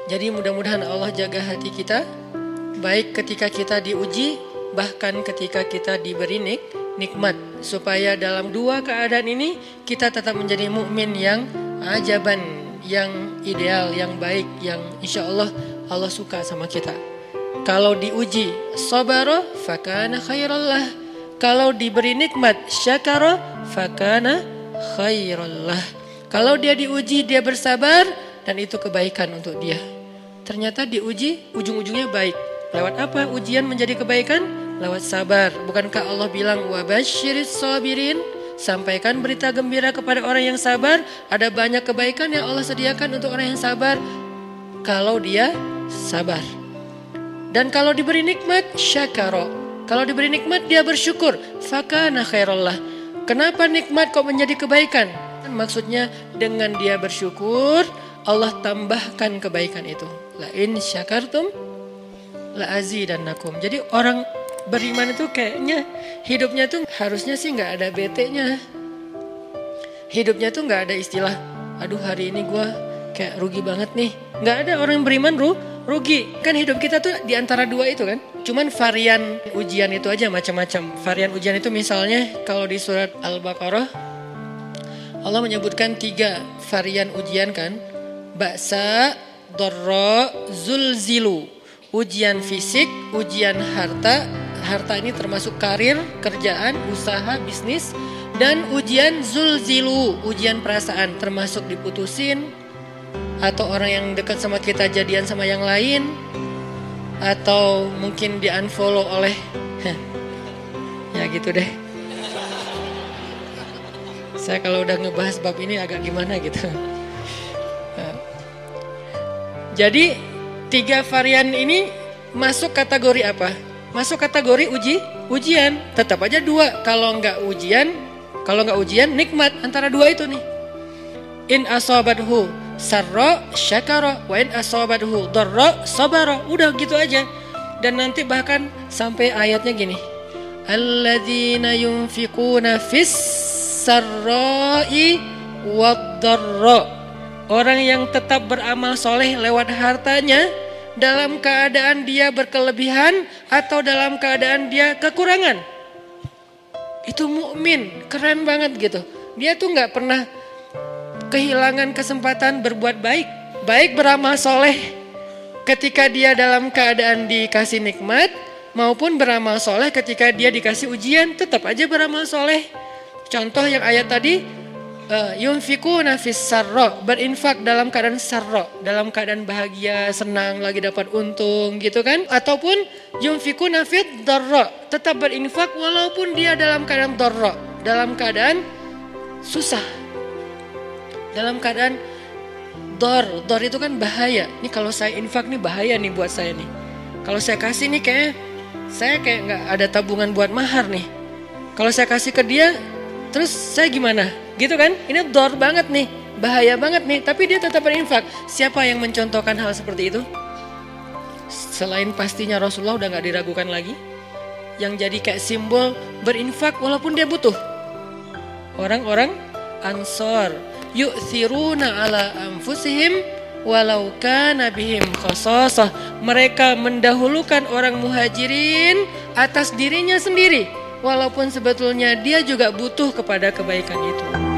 Jadi mudah-mudahan Allah jaga hati kita, baik ketika kita diuji, bahkan ketika kita diberi nikmat, supaya dalam dua keadaan ini kita tetap menjadi mukmin yang ajaban, yang ideal, yang baik, yang insya Allah Allah suka sama kita. Kalau diuji sabara fakana khairallah, kalau diberi nikmat syakara fakana khairallah. Kalau dia diuji dia bersabar dan itu kebaikan untuk dia. Ternyata diuji ujung-ujungnya baik. Lewat apa ujian menjadi kebaikan? Lewat sabar. Bukankah Allah bilang wabasyiris sabirin? Sampaikan berita gembira kepada orang yang sabar. Ada banyak kebaikan yang Allah sediakan untuk orang yang sabar kalau dia sabar. Dan kalau diberi nikmat syakara. Kalau diberi nikmat dia bersyukur. Fakana khairallah. Kenapa nikmat kok menjadi kebaikan? Maksudnya dengan dia bersyukur Allah tambahkan kebaikan itu. La in syakartum la azidannakum. Jadi orang beriman itu kayaknya hidupnya tuh harusnya sih nggak ada bete-nya. Hidupnya tuh nggak ada istilah, aduh hari ini gue kayak rugi banget nih. Nggak ada orang beriman rugi. Kan hidup kita tuh di antara dua itu kan. Cuman varian ujian itu aja macam-macam. Varian ujian itu misalnya kalau di surat Al-Baqarah Allah menyebutkan 3 varian ujian kan. Ba'sa, dharra, zulzilu. Ujian fisik, ujian harta. Harta ini termasuk karir, kerjaan, usaha, bisnis. Dan ujian zulzilu, ujian perasaan. Termasuk diputusin. Atau orang yang dekat sama kita jadian sama yang lain. Atau mungkin di unfollow oleh ya gitu deh. Saya kalau udah ngebahas bab ini agak gimana gitu. Jadi 3 varian ini masuk kategori apa? Masuk kategori ujian. Tetap aja 2. Kalau nggak ujian nikmat. Antara 2 itu nih. In asabathu sarra syakara wa in asabathu dharra sabara. Udah gitu aja. Dan nanti bahkan sampai ayatnya gini. Alladzina yunfiquna fis sarra'i wad-dharra. Orang yang tetap beramal soleh lewat hartanya dalam keadaan dia berkelebihan atau dalam keadaan dia kekurangan. Itu mukmin, keren banget gitu. Dia tuh nggak pernah kehilangan kesempatan berbuat baik. Baik beramal soleh ketika dia dalam keadaan dikasih nikmat, maupun beramal soleh ketika dia dikasih ujian, tetap aja beramal soleh. Contoh yang ayat tadi, yunfikuna fis sarra, berinfak dalam keadaan sarra, dalam keadaan bahagia, senang, lagi dapat untung gitu kan. Ataupun yunfikuna fid dharra, tetap berinfak walaupun dia dalam keadaan dharra, dalam keadaan susah. Dalam keadaan dor itu kan bahaya. Nih kalau saya infak nih bahaya nih buat saya nih. Kalau saya kasih nih saya kayak nggak ada tabungan buat mahar nih. Kalau saya kasih ke dia, terus saya gimana? Gitu kan? Ini dor banget nih, bahaya banget nih. Tapi dia tetap berinfak. Siapa yang mencontohkan hal seperti itu? Selain pastinya Rasulullah udah nggak diragukan lagi. Yang jadi kayak simbol berinfak walaupun dia butuh. Orang-orang Ansor, yu'thiruna ala anfusihim walau kana bihim khasasah. Mereka mendahulukan orang muhajirin atas dirinya sendiri, walaupun sebetulnya dia juga butuh kepada kebaikan itu.